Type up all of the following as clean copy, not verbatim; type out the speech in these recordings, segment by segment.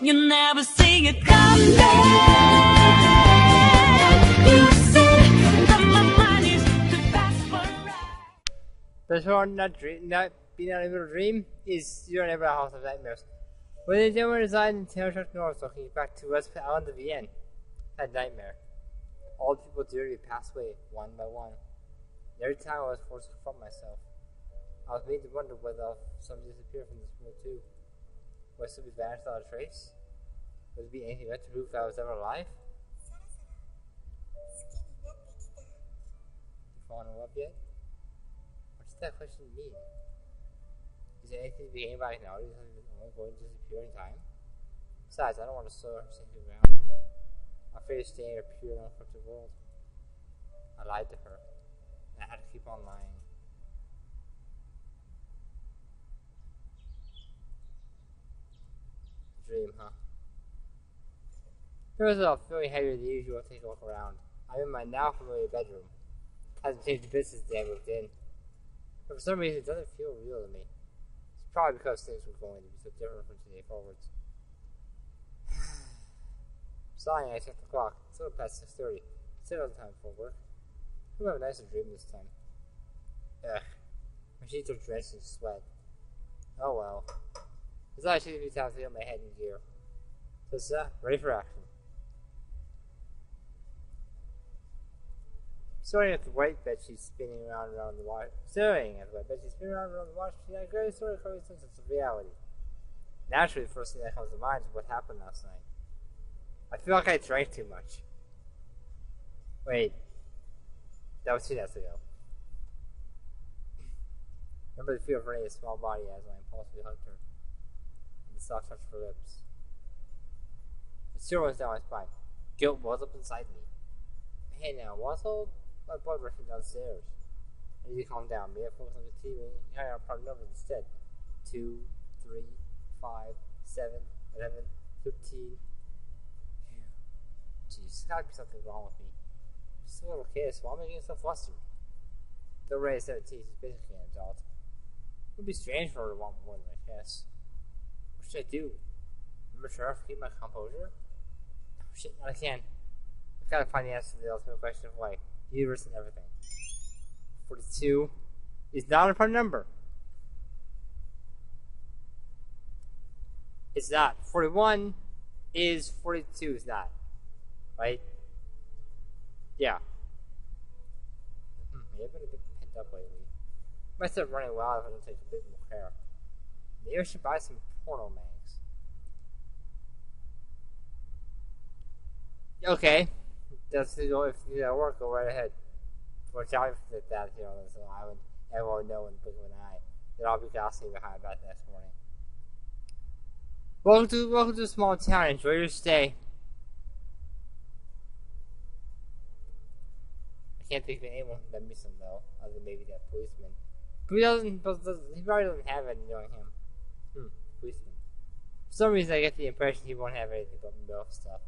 You never see it come back. You said that my mind is too fast for a ride. The short not being unable to dream is you're never a house of nightmares. When the gentleman resides in Taylorshire North, looking back to West Island of Vienne, that nightmare. All people dearly passed away, one by one. And every time I was forced to confront myself, I was made to wonder whether some disappeared from this world too. Would I still be vanished without a trace? Would there be anything left to prove that I was ever alive? You fallen in love yet? What does that question mean? Is there anything to be gained by acknowledging something that's only going to disappear in time? Besides, I don't want to sow her sinking ground. I'm afraid of staying in a pure and uncorrupted world. I lied to her, and I had to keep on lying. Dream, huh? There was a feeling heavier than usual to take a look around. I'm in my now familiar bedroom. Hasn't changed a bit since the day I moved in. But for some reason it doesn't feel real to me. It's probably because things were going to be so different from today forwards. Sighing, I checked the clock. It's a little past 6:30. Still on time for work. We'll have a nicer dream this time. Ugh. My sheets are drenched in sweat. Oh well. It's not actually time to get my head in gear. So, ready for action. Staring at the white bedsheet spinning around the wash. Staring at the white bedsheet spinning around the wash machine, I gradually sort of coming sense of reality. Naturally, the first thing that comes to mind is what happened last night. I feel like I drank too much. Wait. That was 2 nights ago. Remember the feel of Renee's small body as I impulsively hugged her. And the soft touch of her lips. It still runs down my spine. Guilt wells up inside me. Hey now, what's all my blood rushing downstairs? I need to calm down. Maybe I focus on the TV and carry out proper numbers instead. 2, 3, 5, 7, 11, 15. Jeez, there's gotta be something wrong with me. I'm just a little kid, so why am I getting so flustered? Though Ray is 17, she's basically an adult. It would be strange for her to want more than I guess. What should I do? Remember sure to keep my composure? Oh shit, not again. I've gotta find the answer to the ultimate question of life, the universe, and everything. 42 is not a prime number. It's not. 41 is 42 is not. Right? Yeah. Maybe I've been a bit pent up lately. Might start running wild if I don't take a bit more care. Maybe I should buy some porno mags. Okay. That's if you do that work, go right ahead. Watch out for that, you know, so I would everyone know in the blink of an eye. Then I'll be gossiping behind about the next morning. Welcome to a small town. Enjoy your stay. I can't think of anyone who met me some though, other than maybe that policeman. But he probably doesn't have any knowing him. Policeman. For some reason I get the impression he won't have anything but MILF stuff.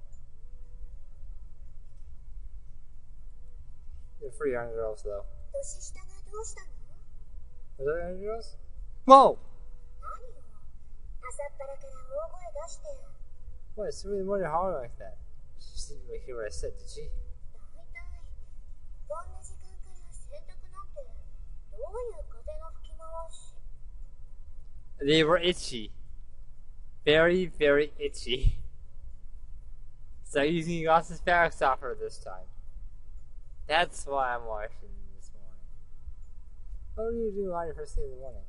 They're for young girls though. Are there young girls? Whoa! What? It's really more than hard like that. She didn't really hear what I said, did she? They were itchy. Very, very itchy. So I'm using Goss's Barrack software this time. That's why I'm washing this morning. What do you do on your first thing in the morning?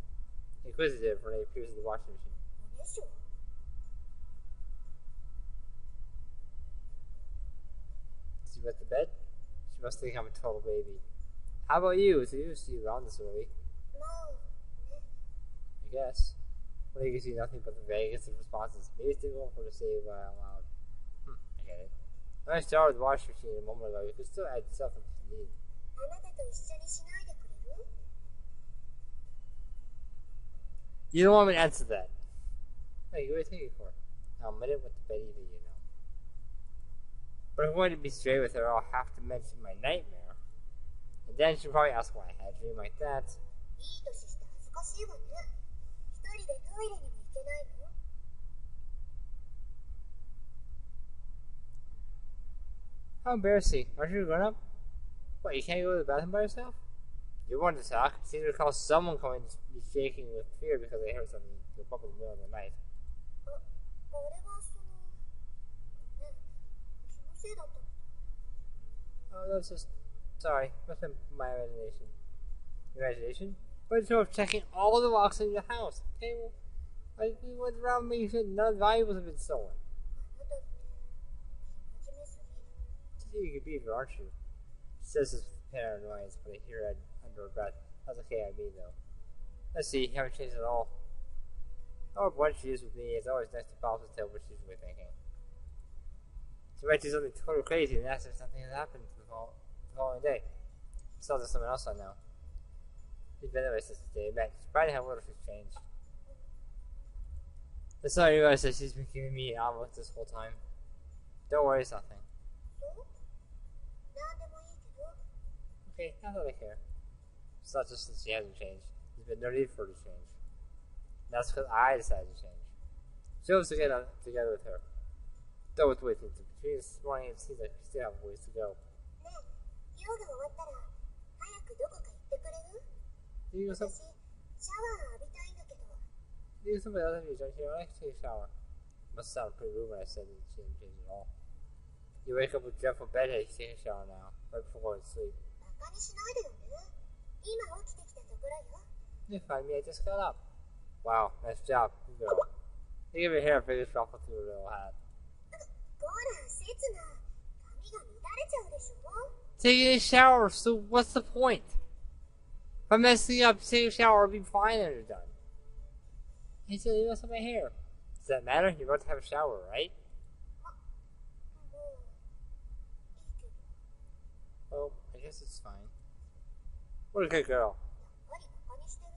Inquisitive, Renee appears in the washing machine. Is she wet the bed? She must think I'm a total baby. How about you? It's used to you around this early. I guess. When you can see nothing but the vaguest of responses. Maybe it's difficult for her to say it out loud. I get it. When I started the washing machine a moment ago, you could still add stuff if you need. You don't want me to answer that. Hey, what are you thinking for? I'll admit it with the Betty that you know. But if I'm going to be straight with her, I'll have to mention my nightmare. And then she'll probably ask why I had a dream like that. How embarrassing. Aren't you a grown up? What, you can't go to the bathroom by yourself? You want to talk? Seems to recall someone coming to be shaking with fear because they heard something go up in the middle of the night. あれはそのね気のせいだったの Oh, that was just. Sorry, must have been my imagination. Imagination? But it's of checking all the locks in your house. Okay, well, like, we went around making sure none of the valuables have been stolen. あなたって真面目すぎ You could be if aren't you? Says this with paranoias, but I hear it under her breath. That's okay, I mean, though. Let's see, you haven't changed at all. Oh, what she is with me, it's always nice to bounce to tell what she's really thinking. She might do something totally crazy and ask if something has happened the following day. So there's someone else I know. She's been away since the day we met. She's probably how little she's changed. The son realized that she's been giving me envelopes this whole time. Don't worry, it's nothing. そうなんでもいいけど Okay, not that I care. It's not just that she hasn't changed. There's been no need for her to change. That's because I decided to change. She hopes to get together with her. Though with waiting between this morning, it seems like we still have a ways to go. ねえ用が終わったら早くどこか行ってくれる Do you go 私シャワー浴びたいんだけど do somebody else if you don't here? I like to take a shower. Must sound pretty rude when I said that she didn't change at all. You wake up with dreadful bedhead, you take a shower now, right before going to sleep. バカにしないでよね今起きてきたところよ You find me, I just got up. Wow, nice job. Good girl. You give your hair a biggest ruffle through a little hat. こら刹那髪が乱れちゃうでしょ Taking a shower, so what's the point? If I'm messing up, take a shower, I'll be fine when you're done. He said, you messed up my hair. Does that matter? You're about to have a shower, right? もういいけど Well, I guess it's fine. What a good girl. やっぱりバカにしてる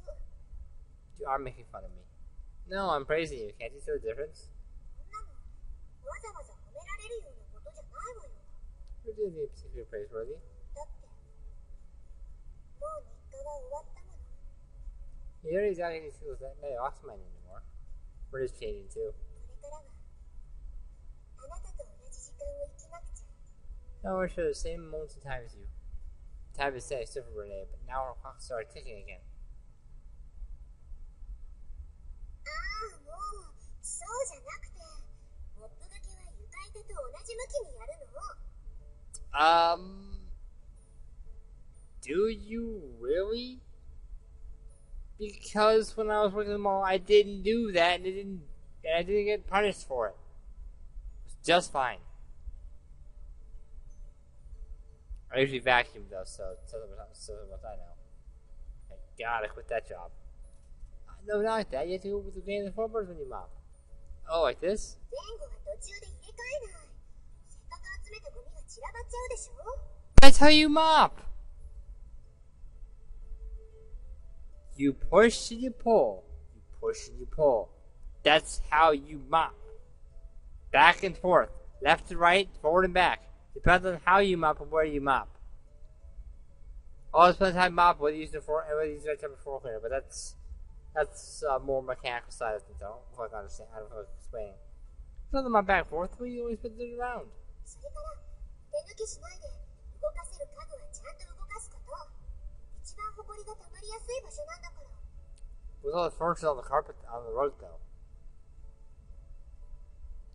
You are making fun of me. No, I'm praising you. Can't you see the difference? そんなのわざわざ褒められるようなことじゃないわよ You're doing anything particularly praiseworthy. だってもう日課は終わったもの You don't exactly need to feel that many off mine anymore. We're just changing too. これからはあなたと同じ時間を生きなくちゃ Now we're sure the same moments in time as you. Time is set still for Renee, but now our clocks started ticking again. ああもうそうじゃなくてモップがけは床板と同じ向きにやるの Do you really? Because when I was working the mall, I didn't do that, and I didn't get punished for it. It's just fine. I usually vacuum though, so what I know. Thank God I quit that job. No, not like that. You have to go with the game and floorboards when you mop. Oh, like this? 前後は途中で入れ替えないせっかく集めたゴミが散らばっちゃうでしょ That's how you mop. You push and you pull. You push and you pull. That's how you mop. Back and forth. Left to right, forward and back. Depends on how you mop and where you mop. All depends on how you mop, whether you use the floor and whether you use the right type of floor cleaner, but that's more mechanical side of things. I don't quite understand. I don't know how to explain. It's not my back and forth, but you always put it around. それから手抜きしないで動かせる家具はちゃんと動かすこと一番ホコリがたまりやすい場所なんだから With all the furniture on the carpet, on the rug, though.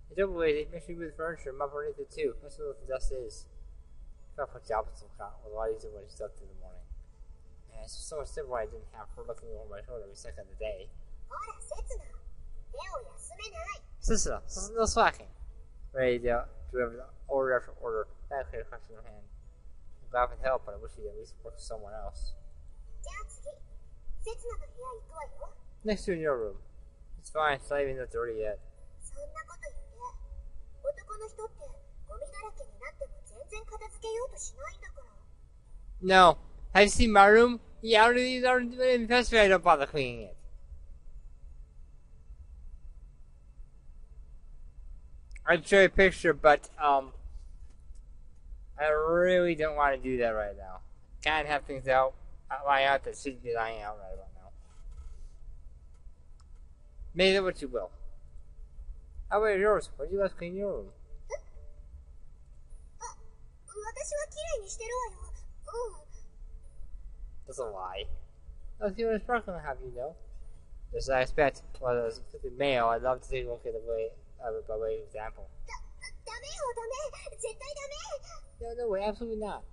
You don't believe it, make sure you move the furniture and mop underneath it too. That's what the dust is. Gotta put job with some kind with a lot easier when it's up through the morning. And it's so much simpler I didn't have her looking over my shoulder every second of the day. ほら刹那手を休めない Sister, no slacking. Ready to deliver order after order. That clear question in hand. I'm glad with help, but I wish you'd at least work with someone else. じゃあ次刹那の部屋行くわよ Next to in your room. It's fine, it's not even that dirty yet. そんなこと言って男の人ってゴミだらけになっても全然片付けようとしないんだから No. Have you seen my room? Yeah, I don't even I don't bother cleaning it. I'd show you a picture, but, I really don't want to do that right now. Can't have things lying out that shouldn't be lying out right about now. Make it what you will. How about yours? Where do you guys clean your room? う私は綺麗にしてるわよ。That's a lie. I was giving a sparkle have you know. As I expect, well, as a male, I'd love to take a look at the way by way of example. ダメよ、ダメ。絶対ダメ。 No, way, absolutely not.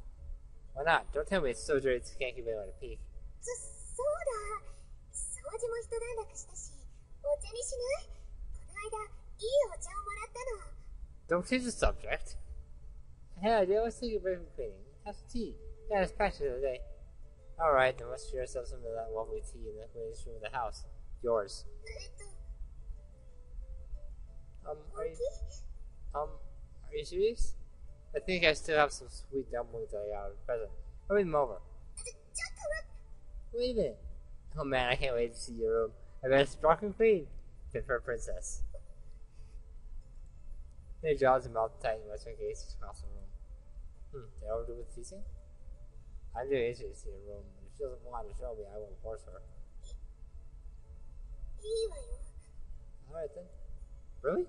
Why not? Don't tell me it's so dirty you can't keep it on a peek. そうだ。掃除も一段落したし、お茶にしない？この間、いいお茶をもらったの。 Don't change the subject. Hey, I always take a break from cleaning. Have some tea. Yeah, it's packed the other day. Alright, then let's share some of that lovely tea in the latest room of the house. Yours. 本 Are you serious? I think I still have some sweet dumplings I got as a present. Bring them over. ちょっと待って。 Wait a minute. Oh man, I can't wait to see your room. I bet it's sparkling clean. Fit for a princess. Their jaws and mouth tighten Western Gates across the room. Did I overdo with teasing? I'm really interested to see her room, but if she doesn't want to show me, I won't force her. いいわよ。 Alright then. Really?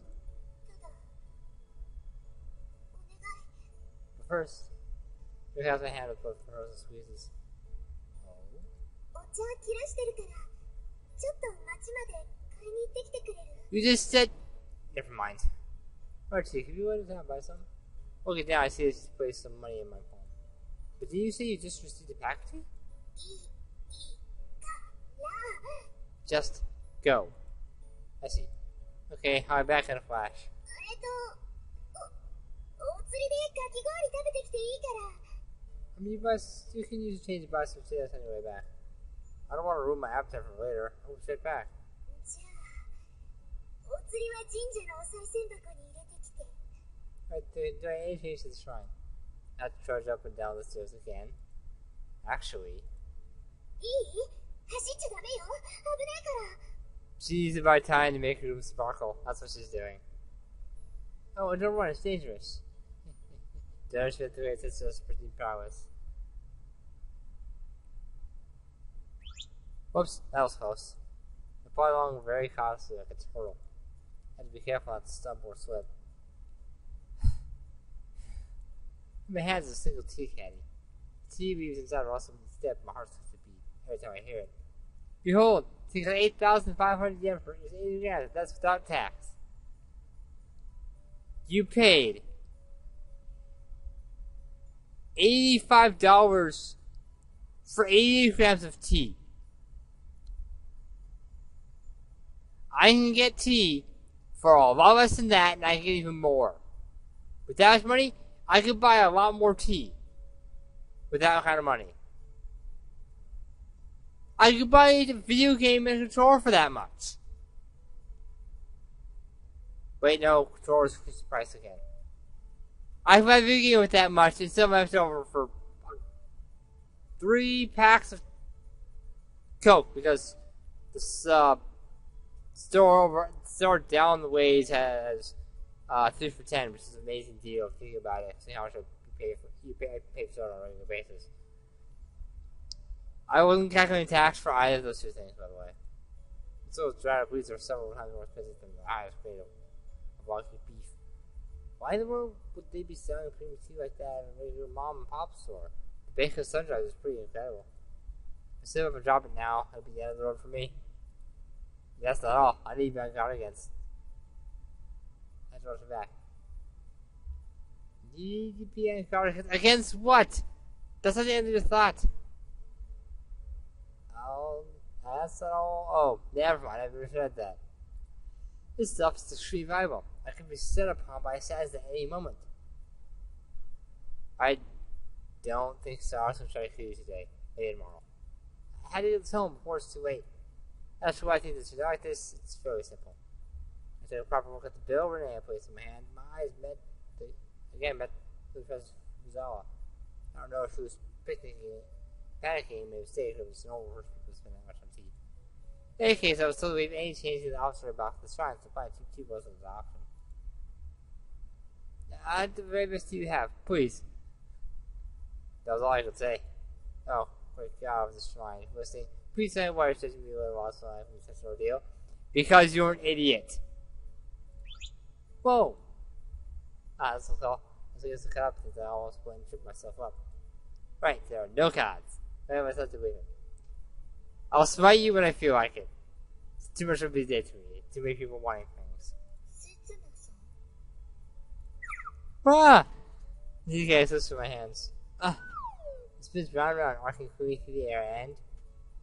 ただ、お願い。 But first, we have my hand with both hers and squeezes. Oh? お茶切らしてるから、ちょっと町まで買いに行ってきてくれる？ You just said. Never mind. Archie, could you go to town and buy some? Okay, now I see that you placed some money in my palm. But did you say you just received a packaging? いいから。 Just go. I see. Okay, I'll be back in a flash. お釣りでかき氷食べてきていいから。 I mean, you can use the change to buy some potatoes on your way back. I don't want to ruin my appetite for later. I'll be straight back. じゃあ、お釣りは神社のお賽銭箱に入れてきて。 Alright, do I need to change to the shrine? I have to trudge up and down the stairs again. Actually, いい？走っちゃダメよ。危ないから。 she's about time to make her room sparkle. That's what she's doing. Oh, and don't run, it's dangerous. Don't fit through it, it's just pretty prowess. Whoops, that was close. I fly along very cautiously like a turtle. I had to be careful not to stumble or slip. In my hands is a single tea caddy. The tea leaves inside rustle with the step, my heart starts to beat every time I hear it. Behold, it takes 8,500 yen for 80 grams. That's without tax. You paid $85 for 80 grams of tea. I can get tea for a lot less than that, and I can get even more. With that much money, I could buy a lot more tea. With that kind of money. I could buy a video game and a controller for that much. Wait, no, controllers increased the price again. I could buy a video game with that much and still left over for 3 packs of Coke because the store down the ways has 3 for 10, which is an amazing deal. Think about it. See how much you pay for soda on a regular basis. I wasn't calculating tax for either of those two things, by the way. So dried up weeds are several times more expensive than the highest grade of luxury beef. Why in the world would they be selling premium tea like that in a regular mom and pop store? The Baker's Sunrise is pretty incredible. Instead of a drop it now, it'll be the end of the road for me. That's not all. I need to be on against. I have to rush it back. Need to be on guard against what? That's not the end of your thought. That's not all. Oh, never mind. I've misread that. This stuff is extremely valuable. I can be set upon by assassins at any moment. I don't think so. I was going to try to kill you today. Maybe tomorrow. I had to get this home before it's too late. That's why I think that you like this. It's fairly simple. I took a proper look at the bill. Renee placed in my hand. My eyes met the Professor Fuzawa. I don't know if she was panicking, made a mistake, or it was normal for people to spend that much on tea. In any case, I was told to leave any change to the officer about the shrine, so buy 2 tea bowls as an option. The very best tea you have, please. That was all I could say. Oh, quick, get out of the shrine. Listening. Please tell me why you're such a little lost life in such an ordeal. Because you're an idiot. Whoa! That's all. So I guess to cut up since I almost went and tripped myself up. Right, there are no cards. I have myself to wait it. I'll smite you when I feel like it. It's too much of a day to me. Too many people wanting things. 刹那さん Ah! Okay, so to my hands. Ah! It spins round and round, arcing quickly through the air, and...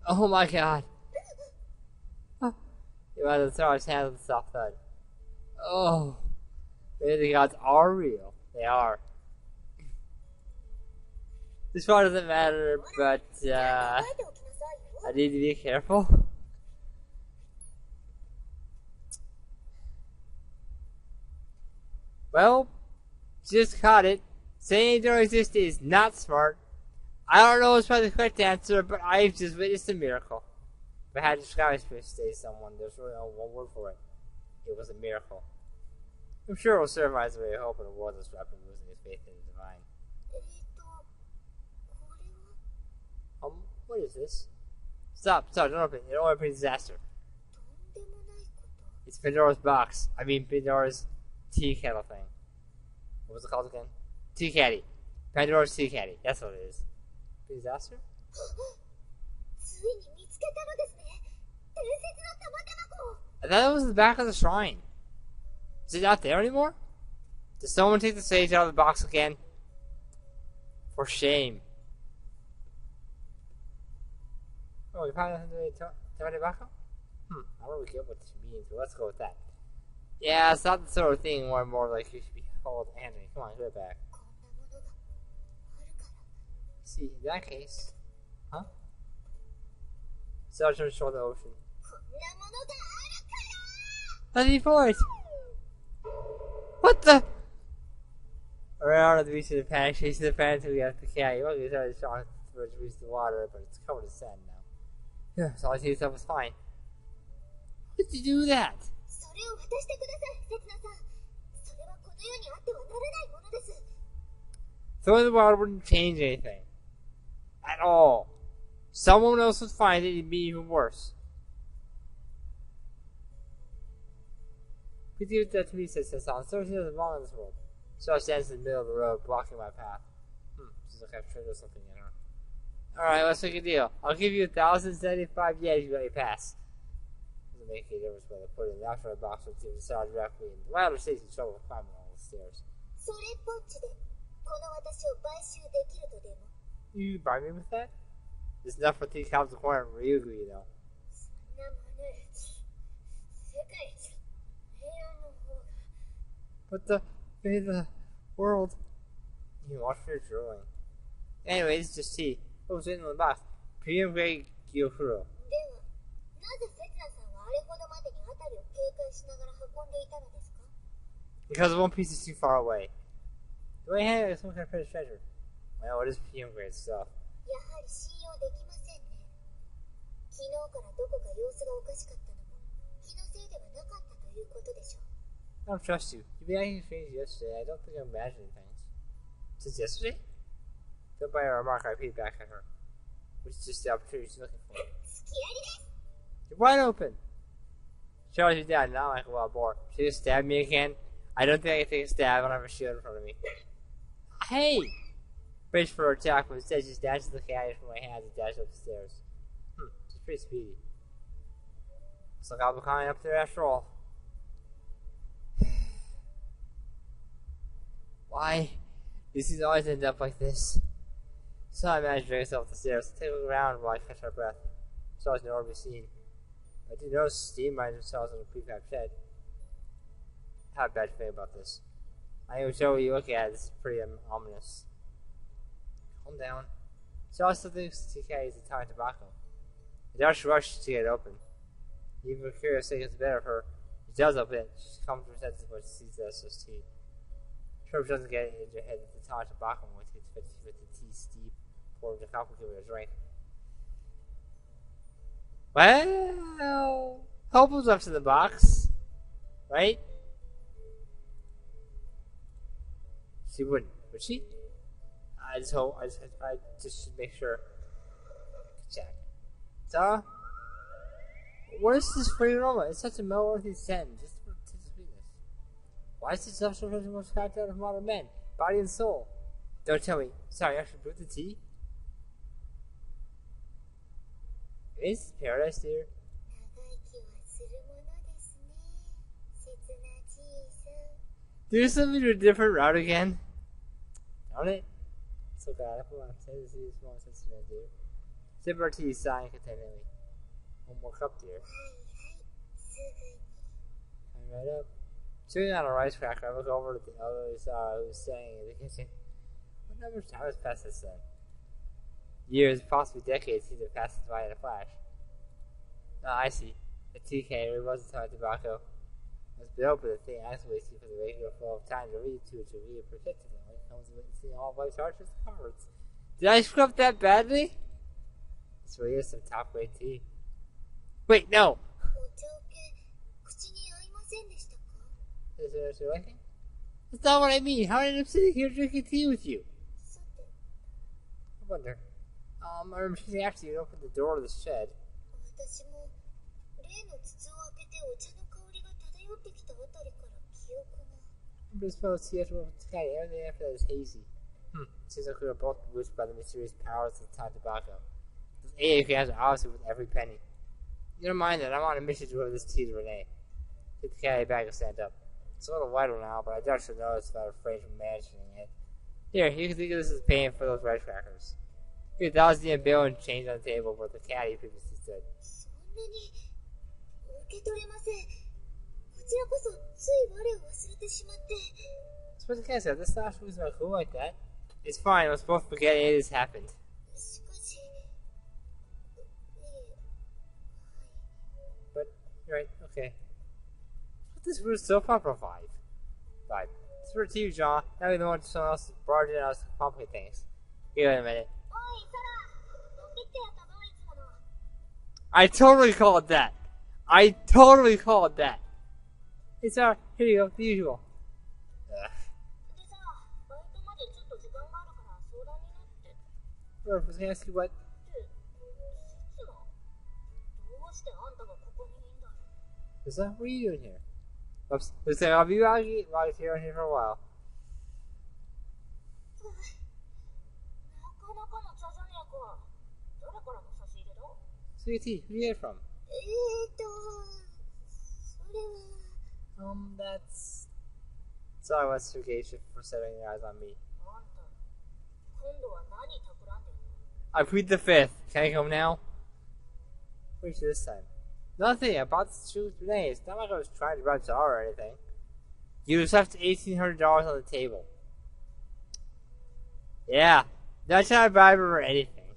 Oh my god! Ah! He might have thrown his hands on the soft thud. Oh! Maybe the gods are real. They are. This part doesn't matter, but, 考えておきなさいよ I need to be careful. Well, just caught it. Saying they don't exist is not smart. I don't know what's probably the correct answer, but I've just witnessed a miracle. If I had to describe it to someone, there's really only one word for it. It was a miracle. I'm sure it will serve as a way of hope in a world that's rapidly losing its faith in the divine. これは What is this? Stop, don't open. It'll open a disaster. とんでもないこと It's Pandora's box. I mean, Pandora's tea kettle thing. What was it called again? Tea caddy. Pandora's tea caddy. That's what it is. Disaster? ついに見つけたのですね伝説の玉手箱 I thought it was the back of the shrine. Is it not there anymore? Did someone take the sage out of the box again? For shame. Oh, we found nothing to tell me back up? I don't really get what this means, but let's go with that. Yeah, it's not the sort of thing where more like you should be called Anthony. Come on, get it back. こんなものがあるから See, in that case, huh? Sergeant shore the ocean. こんなものがあるから Nothing for it! What the? Around the beach in a panic, chasing the panic until we have to carry. Well, we started shot to reach the water, but it's covered in sand now. Yeah, so I see stuff was fine. How did you do that? それを渡してください刹那さんそれはこの世にあってはならないものです Throwing the water wouldn't change anything. At all. Someone else would find it and be even worse. Please give that to me, says Sassan. So she doesn't belong in this world. So I stands in the middle of the road, blocking my path. She's like I've triggered something in her. Alright, let's make a deal. I'll give you 1,075 yen if you let me pass. Doesn't make any difference whether I put it in the outside box or to the side directly. And my other stays in trouble with climbing all the stairs. それっぽっちでこの私を買収できるとでも You buy me with that? There's enough for 3 cops of corn and Ryugu, you know. そんなものより世界一平安の方が But the world. You watch for your drooling. Anyway, it's just tea. What was in the box? Premium grade Gyokuro. ではなぜ刹那さんはあれほどまでに辺りを警戒しながら運んでいたのですか Because One Piece is too far away. Do I have some kind of precious treasure? Well, it is premium grade stuff. やはり信用できませんね昨日からどこか様子がおかしかったのも気のせいではなかったということでしょう I don't trust you. You've been acting strange yesterday. I don't think I'm imagining things. Since yesterday? Don't buy a remark I paid back at her. Which is just the opportunity she's looking for. 隙ありです You're wide open! Charles, you're down, not like a wild boar. She just stabbed me again. I don't think I can take a stab. I don't have a shield in front of me. Hey! Braced for her attack, but instead she dashes the cat from my hands and dashes up the stairs. She's pretty speedy. Looks like I'll be climbing up there after all. Why? These things always end up like this. So I managed to drag myself up the stairs. Take a look around while I catch my breath. So I was nowhere to be seen. I did notice steam rising themselves in the prefab shed. I have a bad feeling about this. I even show what you look at. This is pretty ominous. Calm down. She also thinks TK is a Italian tobacco. The Dutch rushes to get it open. Even for curious sake, it's better of her. She does open it. She comes to her senses when she sees the SST. Sure, she doesn't get it into her head that the Italian tobacco when it takes 50 with the tea steep, pouring to complicate with a drink. Well, Hope was up to the box, right? She wouldn't, would she? I just hope. I just should make sure. Check. So, what is this free aroma? It's such a melworthy scent. Just for sweetness. Why is this stuff so much character out of modern men? body and soul. Don't tell me. Sorry, I actually brewed the tea. Is paradise, dear? 長生きはするものですね。切なじいさん。 Do something to a different route again? Darn it. So glad I put on to see small sensitive, dear. Sip our tea, sighing contentedly. One more cup, dear. はいはい、すぐに。 Coming right up. Chewing on a rice cracker, I look over at the others who's staying in the kitchen. What number of time has passed since then? Years, possibly decades, seem to have passed by in a flash. Ah, I see. The tea can wasn't talking tobacco. Must be open the thing I wasted for the regular flow of time to read to read protectively when it comes to witnessing all vice archers and cards. Did I screw up that badly? This really is some top grade tea. Wait, no! お茶受け、口に合いませんでしたか？ Is it liking? That's not what I mean. How did I end up sitting here drinking tea with you? さて、 I wonder. I remember she actually opened the door to the shed. 私も例の筒を開けてお茶の香りが漂ってきたあたりから記憶が。 I'm supposed to see everything after that is hazy. Seems like we were both bewitched by the mysterious powers of Thai tobacco. Those 88 grams are obviously worth every penny. You don't mind that. I'm on a mission to deliver this tea to Renee. Take the caddy bag and stand up. It's a little whiter now, but I doubt she'll notice if I'm afraid from mentioning it. Here, you can think of this as paying for those rice crackers. Here, that was the bill and change on the table where the caddy previously stood. そんなに受け取れません。こちらこそつい我を忘れてしまって。 Suppose I can't say this last was not cool like that. It's fine. Let's both forget it has happened. しかし、But you're right. Okay. But this was so far for 5. It's for you, John. Now we don't want someone else to barge in on us to complicate things. Wait a minute. おい、サラ、ロケットやったぞ、いつもの。 I totally called that. I totally called that. It's alright. Here you go. The usual. でさ、バイトまでちょっと時間があるから相談になって。 I was gonna ask you what. で、いつもどうしてあんたがここにいんだろう。 Lisa, what are you doing here? Oops. Listen, I'll be back here for a while. なかなかの茶じゃねえか。誰からの差し入れだ？ Sweet tea. Who do you get it from? それは。 That's. Sorry, what's your gauge for setting your eyes on me? あんた、今度は何企んでんの？ I plead the 5th. Can I come now? Wait for this time. Nothing. I bought the shoes today. It's not like I was trying to rob Zara or anything. You just left $1,800 on the table. Yeah. Not trying to bribe her or anything.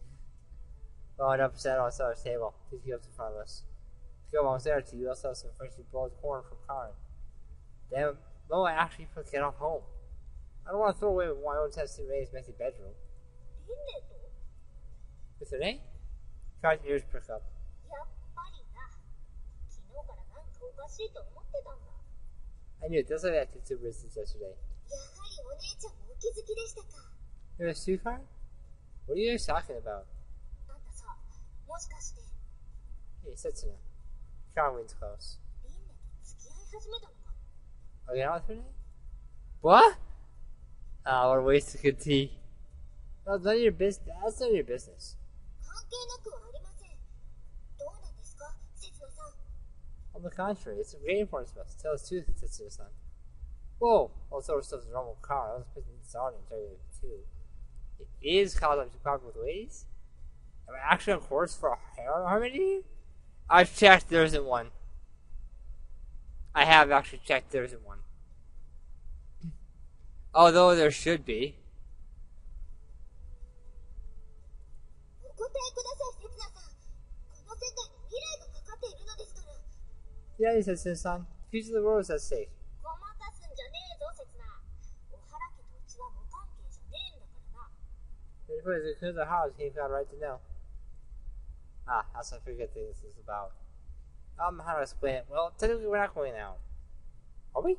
Going up set on Zara's table. Please get up in front of us. Go almost there to you. Also have some freshly boiled corn from Karen. Damn it. No, I actually put to get off home. I don't want to throw away my own testing Ray's messy bedroom. リンネと？ With her name? Try to ears prick up. やっぱりな。昨日からなんかおかしいと思ってたんだ。 I knew it. That's what I had to do since yesterday. やはりお姉ちゃんもお気づきでしたか。 You're a Sukar? What are you guys talking about? あんたさ、もしかして Hey, Setsuna. Charwin's close. リンネと付き合い始めたのか？ Are you out with her name? What? Ah, what a waste of good tea. No, it's none of your business. That's none of your business. 関係なくはありません。どうなんですか、節野さん。 On the contrary, it's a very important to us. Tell us too, Setsuna-san. Whoa! All sort of stuff's a normal car. I was putting this on and tell you too. It is called up to popular with ladies? Am I actually on course for a hair harmony? I've checked, there isn't one. I have actually checked, there isn't one. Although there should be. お答えください、節野さん。この世界に未来がかかっているのですから。 Yeah, he said, son. The future of the world is at stake. ごまかすんじゃねえぞ、節野。お原家とうちは無関係じゃねえんだからな。 But if it was because of the house, he's got a right to know. Ah, that's what I forget this is about. How do I explain it? Well, technically we're not going out. Are we?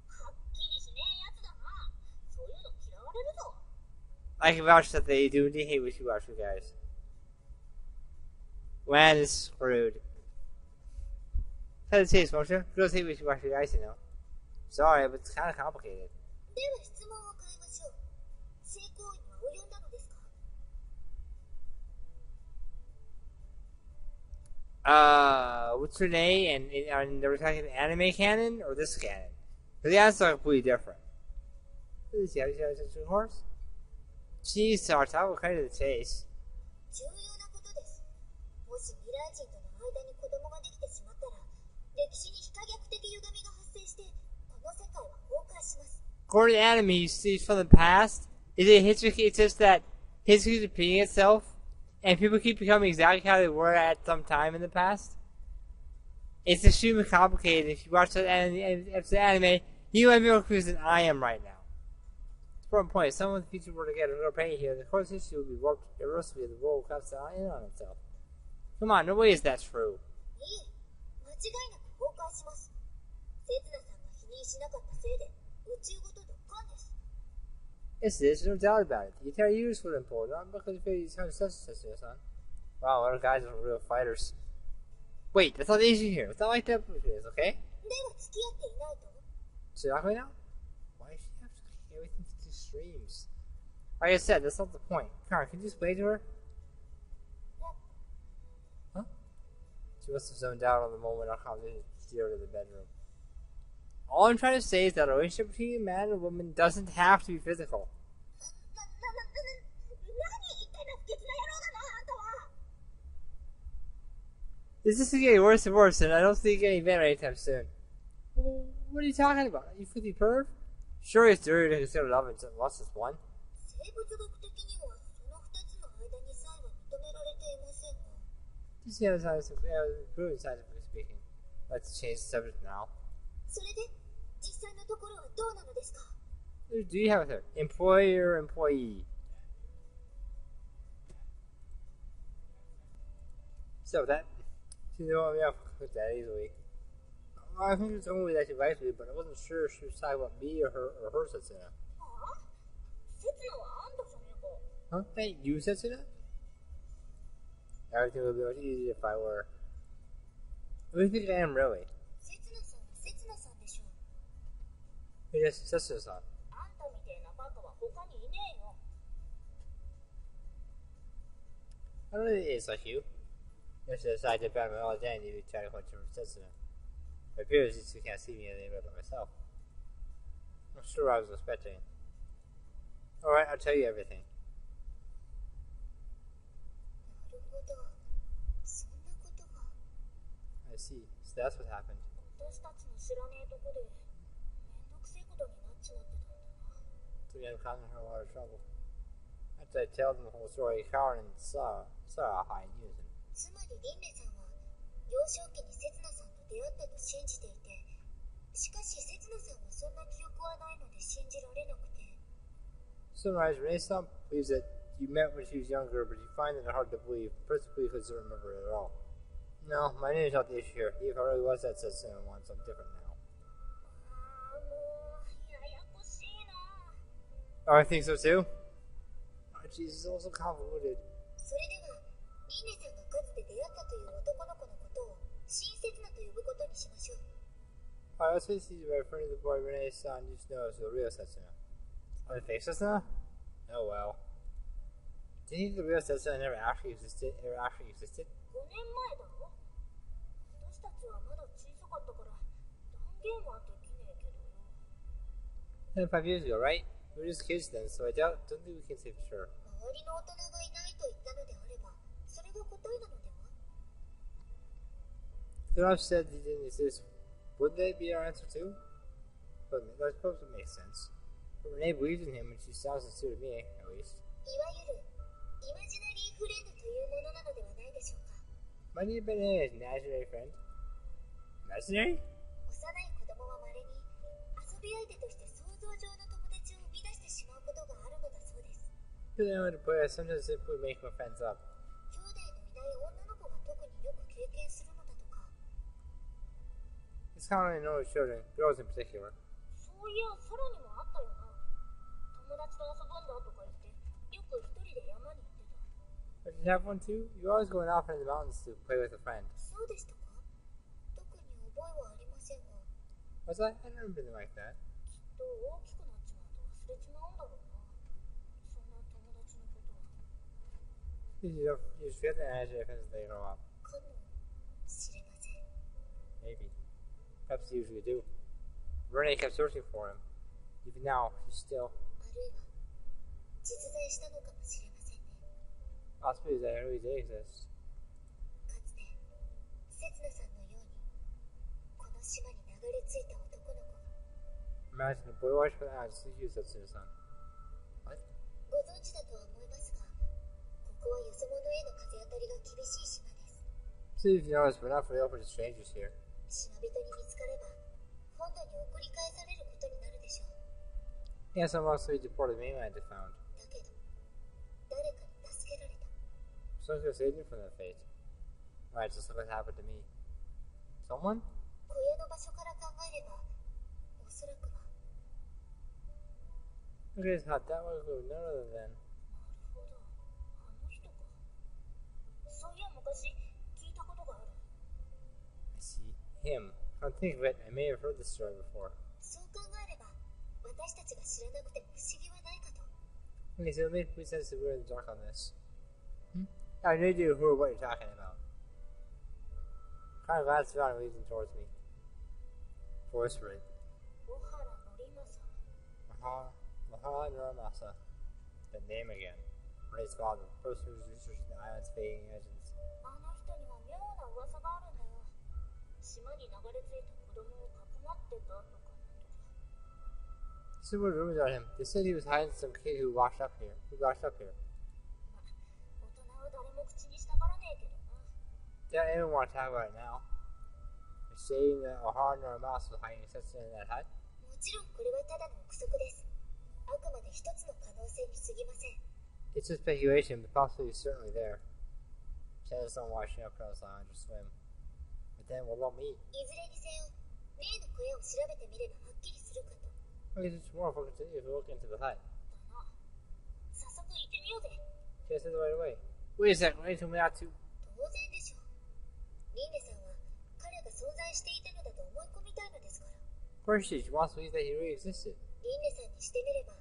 はっきりしねえやつだな。そういうの嫌われるぞ。 I can vouch that they do indeed hate wishy-washy guys. When is screwed. Tell the taste, won't you? Girls hate wishy-washy guys, you know. Sorry, but it's kind of complicated. では質問を変えましょう。性行為には及んだのですか？ What's her name? And they were talking anime canon or this canon? The answers are completely different. Is she a horse? She starts out with kind of the chase. 重要なことです。もし未来人との間に子供ができてしまったら、歴史に非可逆的歪みが発生して、この世界は崩壊します。According to anime, you see from the past, is it history? It's just that history is repeating itself, and people keep becoming exactly how they were at some time in the past. It's extremely complicated. If you watch the anime, you might be more confused than I am right now. Important point: if someone in the future were to get a little pain here, the course history would be warped irreversibly. The world collapses in on itself. Come on, no way is that true. いいえ、間違いなく崩壊します。セツナさんが否認しなかったせいで、宇宙ごとドッカンです。 Yes, it is. No doubt about it. The entire universe would implode. Not because of these such son. Wow, what guys are real fighters. Wait, that's not the issue here. It's not like that is, okay? では付き合っていないと？ So you're not going now? Why does she have to take everything to two streams? Like I said, that's not the point. Karen, can you just wait to her? Huh? She must have zoned out on the moment our conversation steered her to the bedroom. All I'm trying to say is that a relationship between a man and a woman doesn't have to be physical. 何言ってんの不吉な野郎だな、あんたは。 This is getting worse and worse, and I don't think it's getting better anytime soon. What are you talking about? You filthy perv? Sure, it's dirty to consider love and what's this one? 生物学的にはその2つの間に差異は認められていませんが。 Just the other side of proven scientifically speaking. Let's change the subject now. それで実際のところはどうなのですか？ Who do you have with her? Employer, employee. So that she knew me off with that easily. I think it's only that she likes me, but I wasn't sure if she was talking about me or her Setsuna. はあ？セツナはあんたじゃねえか。 Huh? Hey, you Setsuna? Everything would be much easier if I were. Who do you think I am really? セツナさんはセツナさんでしょう。 Yes, Setsuna-san. あんたみてえなバカは他にいねえよ。 I don't really is like you. Just decided to battle all day and you try to punch him from Setsuna. It appears you two can't see me any better than myself. I'm sure I was expecting. Alright, I'll tell you everything. なるほど。そんなことが。 I see. So that's what happened. 私たちの知らねえとこでめんどくせえことになっちまってたんだな。 So we had causing her a lot of trouble. After I told them the whole story, Karen and Sarah high in unison. つまりリンレさんは幼少期にセツナさんと出会ったと信じていて、しかしセツナさんはそんな記憶はないので信じられなくて。 Sunrise, Renee-san believes that you met when she was younger, but you find it hard to believe, principally because you don't remember it at all. No, my name is not the issue here. If I really was that Setsuna once, I'm different now. ああ、もうややこしいな。 Oh, I think so too? Oh, Jesus, it's also convoluted. それではリンレさんがかつて出会ったという男の子のことを親切なと呼ぶことにしましょう。 I also see by referring to the boy Renee-san used to know as the real Setsuna. Oh, the fake Setsuna? Oh well. Do you think the real Setsuna never actually existed? 5年前だろ。私たちはまだ小さかったから断言はできねえけどよ。 5 years ago, right? We were just kids then, so I don't think we can say for sure. 周りの大人がいないと言ったのであれば、それが答えなのでは？ If I've said they didn't exist, would they be our answer too? But I suppose it makes sense. But Renee believes in him, and she sounds sincere to me, at least. いわゆるイマジナリーフレンドというものなのではないでしょうか。 Might need Renee as an imaginary friend. Imaginary? 幼い子供はまれに遊び相手として想像上の友達を生み出してしまうことがあるのだそうです。 Because I want to play, I sometimes simply make my friends up. 兄弟のいない女の子が特によく経験するのだとか。 It's commonly known with children, girls in particular. そういや、さらにもあったよな。友達と遊ぶんだとか言って、よく一人で山に行ってた。 But you have one too? You're always going off into the mountains to play with a friend. そうでしたか？特に覚えはありませんが、Was I? I never been like that. きっと大きくなっちまう You just feel the energy as they grow up. かもしれません。 Maybe. Perhaps you usually do. Renee kept searching for him. Even now, she's still. あるいは実在したのかもしれませんね。 Possibly that really did exist. かつて刹那さんのようにこの島に流れ着いた男の子が Imagine a boy watched for the eyes to use that to his son. What? ご存知だとは思いますが、ここはよそ者への風当たりが厳しい島です。 See if you notice, we're not really open to strangers here. 島人に見つかれば本土に送り返されることになるでしょう。 Yeah, some mostly deported mainland they found. だけど誰かに助けられた。 Someone's gonna save me from that fate. Right, just look what happened to me. Someone? 小屋の場所から考えればおそらくは。 Look at his hut, that was none other than. なるほど、あの人か。そういや昔聞いたことがある。 I see. Him. Come to think of it, I may have heard this story before. そう考えれば私たちが知らなくても不思議はないかと。 Okay, so it made complete sense that we're in the dark on this. I have no idea who or what you're talking about. Kind of glanced around and leaning towards me. Voice rate. 小原則正。 Maha Nuramasa. That name again. Ray's father, the person who was researching the island's fading legends. あの人には妙な噂があるんだよ。島に流れ着いた子供をかくまってたとかなんとか。 Similar rumors on him. They said he was hiding some kid who washed up here.まあ、大人は誰も口にしたがらねえけどな。 Don't even want to talk about it now. They're saying that Ohara Nuramasa was hiding such in that hut. もちろんこれはただの憶測です。あくまで一つの可能性に過ぎません。 It's just speculation, but possibly certainly there. Chance on washing up across the island or swim. But then what about me? いずれにせよ、例の小屋を調べてみればはっきりするかと。 I guess it's more focused if we look into the hut. だな。早速行ってみようぜ。 Chance said right away. Wait a second, wait till me not to. 当然でしょう。リンネさんは彼が存在していたのだと思い込みたいのですから。 Of course she wants to believe that he really existed. リンネさんにしてみれば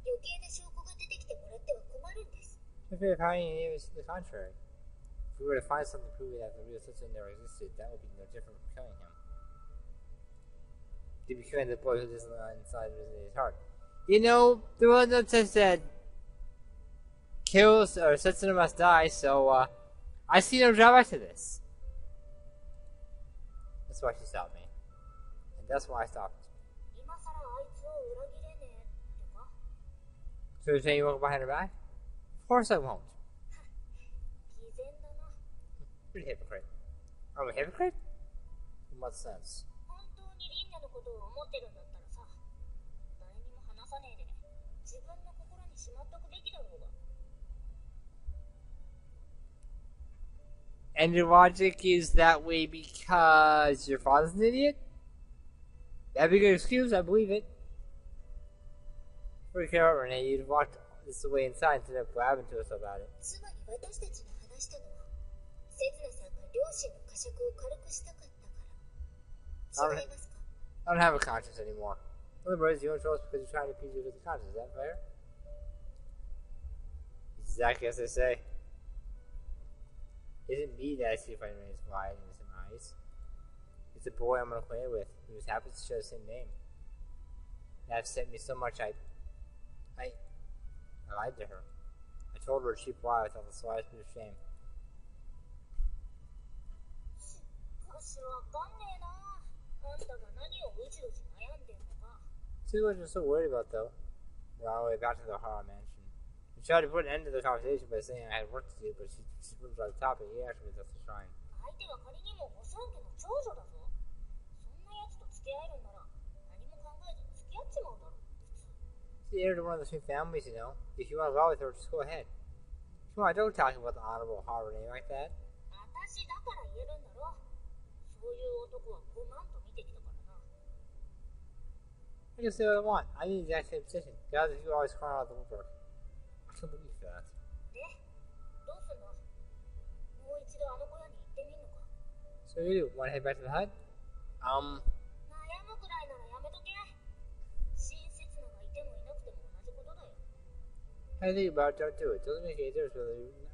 余計な証拠が出てきてもらっては困るんです。 If we have finding any evidence to the contrary. If we were to find something proving that the real Setsuna never existed, that would be no different from killing him. To be killing the boy who lives inside his heart. You know, the one that says that kills or Setsuna must die, so I see no drawback to this. That's why she stopped me. And that's why I stopped. 今さらあいつを裏切れねえってか。 So you're saying you won't go behind her back? Of course I won't. 偽善だな。 You're a hypocrite. I'm a hypocrite? In what sense? 本当にリンネのことを思ってるんだったらさ、誰にも話さねえで自分の心にしまっとくべきだろうが。 And your logic is that way because your father's an idiot? That'd be a good excuse, I believe it. What do you care about Renee? You'd walked this way inside instead of blabbing to us about it. つまり私たちに話したのは、刹那さんが両親の呵責を軽くしたかったから。違いますか？ I don't have a conscience anymore. Only brothers you don't show us because you're trying to appease you with the conscience. Is that fair? Exactly as they say. It isn't me that I see finding Renee's wide innocent eyes. It's a boy I'm unacquainted with who just happens to share the same name. That upset me so much I lied to her. I told her a cheap lie without the slightest bit of shame. しかしわかんねえな。あんたが何をうじうじ悩んでんのか。 See what you're so worried about though. We're on our way back to the Ohara mansion. We tried to put an end to the conversation by saying I had work to do, but she moved on the topic. He actually was at the shrine. 相手は仮にも御三家の長女だぞ。そんな奴と付き合えるんなら何も考えずに付き合っちまうだろう。普通。 She's the heir to one of the two families, you know. If you want to go out with her, just go ahead. Come on, don't talk about the honorable Ohara name like that. 私だから言えるんだろ。そういう男は5万と見てきたからな。 I can say what I want. I'm in the exact same position. The others you always crying out the woodwork. I can't believe that. で、どうすんだ？もう一度あの小屋に行ってみんのか。 So you do? Want to head back to the hut? 悩むくらいならやめとけ。親切ながいてもいなくても同じことだよ。I think about it, don't do it. Doesn't make any difference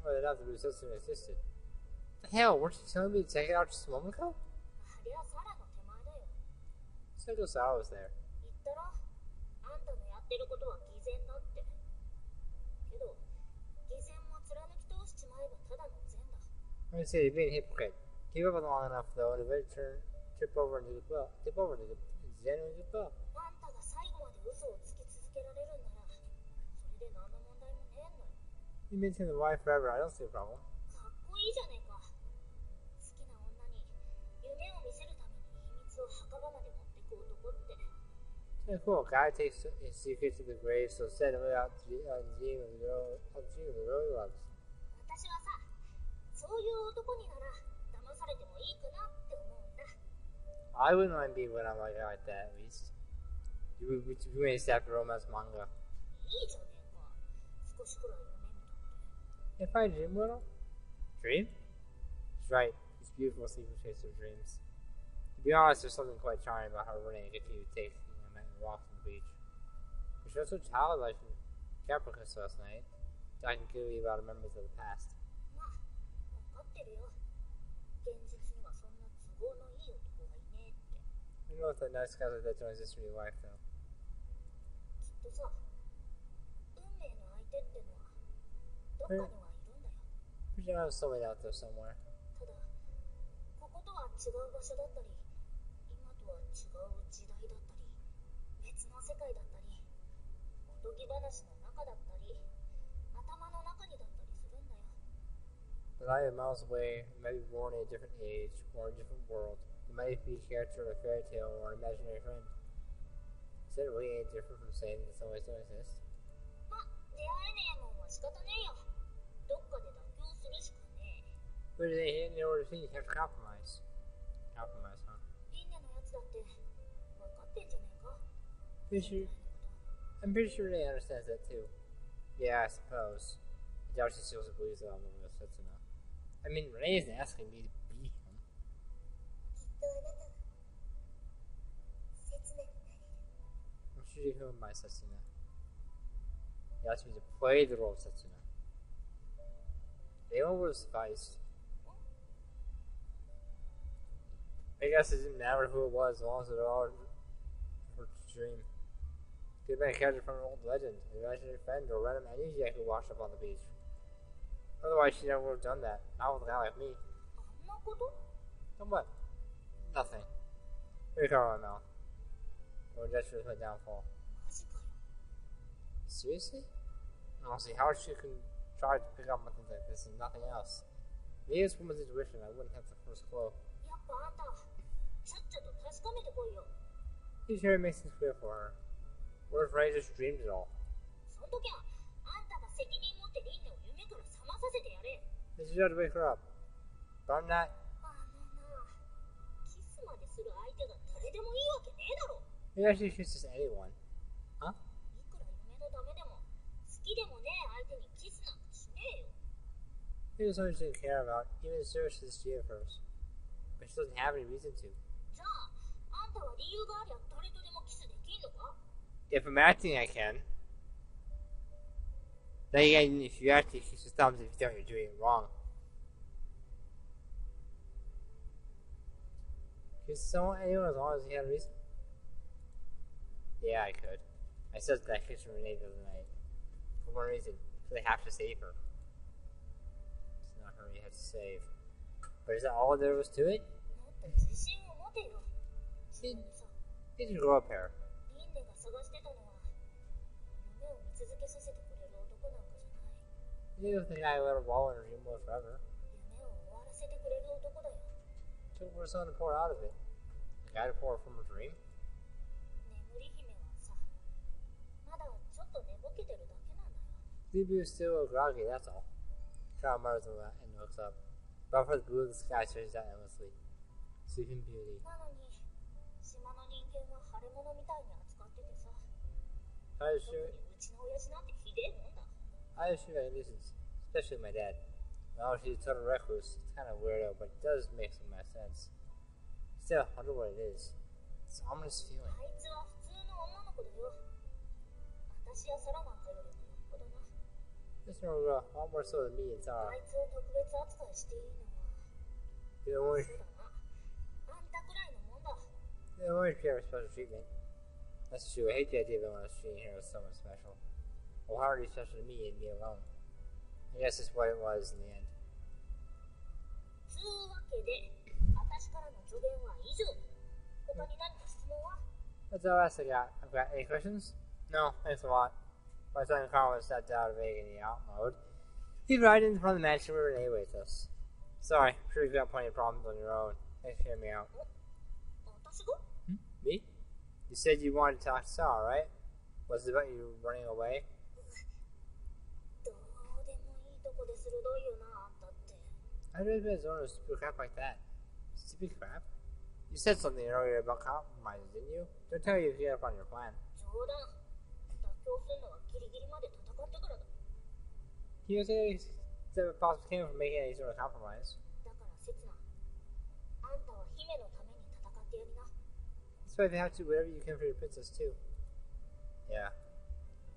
whether or not the Rusetsuna existed. The hell, weren't you telling me to check it out just a moment ago? ありゃサラの手前だよ。 Central Sal was there. 言ったろ、あんたのやってることは偽善だって。けど、偽善も貫き通しちまえばただの善だ。 I'm gonna say you're being a hypocrite. Keep up long enough though, and eventually tip over into the well. Tip over into the genuine good well. あんたが最後まで嘘をつき続けられるんなら、それで何の問題もねえんだよ。 You maintain the wife forever, I don't see a problem. かっこいいじゃねえか。好きな女に夢を見せるために秘密を墓場まで持ってく男って。 Yeah, cool. Guy takes his secret to the grave, so set him out to the dream of the girl he loves. 私はさ、そういう男になら騙されてもいいかなって思うんだ。 I wouldn't mind being with him like that, at least. You may step to romance manga. いいじゃねえか。少しくらい夢見たって。 If I dream little? Dream? She's right. These beautiful secret chase of dreams. To be honest, there's something quite charming about her running if you take walks on the beach. But she was so childlike and capricious last night. I can kill you about memories of the past. まあ、わかってるよ。現実にはそんな都合のいい男がいねえって。 I know if that nice guy like that don't exist for your wife, though. きっとさ、運命の相手ってのはどっかにはいるんだよ。 Pretty sure I have someone out there somewhere. ただ、こことは違う場所だったり、今とは違う時代だったり、別の世界だったり、おとぎ話の中だったり、頭の中にだったりするんだよ。 But I am miles away, you might be born in a different age or a different world. You might be a character of a fairy tale or an imaginary friend. Is that really any different from saying that some ways don't exist? ま、出会えねえもんは仕方ねえよ。どっかで妥協するしかねえ。 But in order to think, you have to compromise. Compromise, huh? リンネのやつだって分かってんじゃねえか。 Pretty sure, I'm pretty sure Renee understands that too. Yeah, I suppose. I doubt she still believes that I'm over the Setsuna. I mean, Renee isn't asking me to be him. きっとあなたは切なくなれる。 I'm sure you can my Setsuna. He asked me to play the role of Setsuna. Anyone would have sufficed. I guess it didn't matter who it was as long as it all her dream. Could have been a character from an old legend, an imaginary friend, or a random amnesia who washed up on the beach. Otherwise, she never would have done that. Not with a guy like me. あんなこと？ And what? Nothing. Let me cover my mouth. Or that's really my downfall. マジかよ。 Seriously? Honestly, how she can try to pick up on things like this and nothing else? Maybe it's woman's intuition. I wouldn't have the first clue. やっぱあんた、ちゃっちゃと確かめてこいよ。 He's here makes things clear for her. What if Ray just dreamed it all? そん時は、あんたが責任持ってリンネを夢から覚まさせてやれ。 Then she tried to wake her up. But I'm not. あのな、キスまでする相手が誰でもいいわけねえだろ。 He actually kisses anyone. Huh? いくら夢のためでも、好きでもねえ相手にキスなんかしねえよ。 He was something she didn't care about, even in service to this G of hers. But she doesn't have any reason to. じゃあ、あんたは理由がありゃ誰とでもキスできんのか？ If I'm acting, I can. Then again, if you act, you kiss your thumbs if you think you're doing it wrong. Kiss someone, anyone, as long as he had a reason? Yeah, I could. I said that kiss from Renee the other night. For one reason, because I have to save her. It's not her you have to save. But is that all there was to it? もっと自信を持てよ。自分にさ、 He didn't grow up here. リンネが探してたのは、夢を見続けさせてくれる男なんかじゃない。 He didn't think I let her wallow in her dream world forever. 夢を終わらせてくれる男だよ。 Took for someone to pour out of it. A guy to pour from her dream? 眠り姫はさ、まだちょっと寝ぼけてるだけなんだよ。 Sleepy was still groggy, that's all. Crown mutters and looks up. But for the blue of the sky stretches out endlessly. Sleeping beauty. なのに、島の人間は腫れ物みたいに扱っててさ、 I 特 assure, にうちの親父なんてひでえもんだ。 I assure I listens, especially my dad. Now she's a total recluse. It's kind of weirdo, but it does make some sense. Still, I wonder what it is. It's an ominous feeling. あいつは普通の女の子だよ。私やサラなんかよりもよっぽどな。This one will a lot more so than me and あ Sarah. いつを特別扱いしていいのは They don't want, そうだなあんたくらいのもんだ they don't want to share special treatment. That's true. I hate the idea of anyone else treating her as someone special. Well, how are you special to me and me alone? I guess that's what it was in the end. つうわけで私からの助言は以上他に何か質問は That's all else I got. I've got any questions? No, thanks a lot. My son Carl stepped out of agony out mode. He right in front of the mansion where Renee waits us. Sorry, I'm sure you've got plenty of problems on your own. Thanks for hearing me out. 私が Me? You said you wanted to talk to Sarah, right? Was it about you running away? どうでもいいとこでするどいよなあんたって I'd really been zoned with stupid crap like that. Stupid crap? You said something earlier about compromises, didn't you? Don't tell you if you get up on your plan. 冗談妥協するのはギリギリまで戦ってからだ He was going to possibly came from making any sort of compromise. だから刹那あんたは姫のために戦ってやりな That's why they have to do whatever you can for your princess, too. Yeah.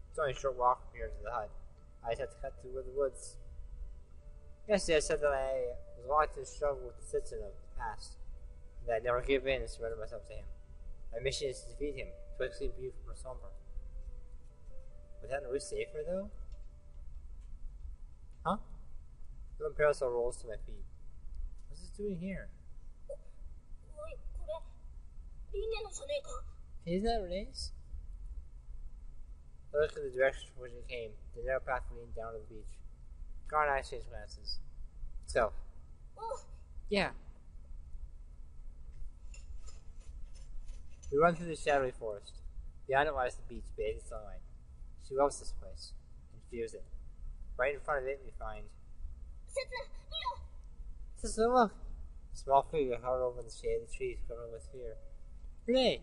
It's only a short walk from here to the hut. I just have to cut through the woods. Yesterday I said that I was locked in struggle with the citizen of the past, and that I'd never give in and surrender myself to him. My mission is to defeat him, to escape you from Somber. Was that really safer, though? Huh? The parasol rolls to my feet. What's this doing here? おいこれリンネのじゃねえか Isn't that Renee's? I looked in the direction from which it came, the narrow path leading down to the beach. Gar and I exchanged glances. Let's go. おう Yeah. We run through the shadowy forest. Beyond it lies the beach, bathed in sunlight. She loves this place, and fears it. Right in front of it, we find... 刹那見ろ Sister, look! A small figure hovered over in the shade of the trees, covered with fear. Renee!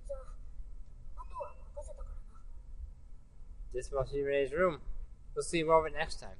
じゃああとは任せたからな This must be Renee's room. We'll see more of it next time.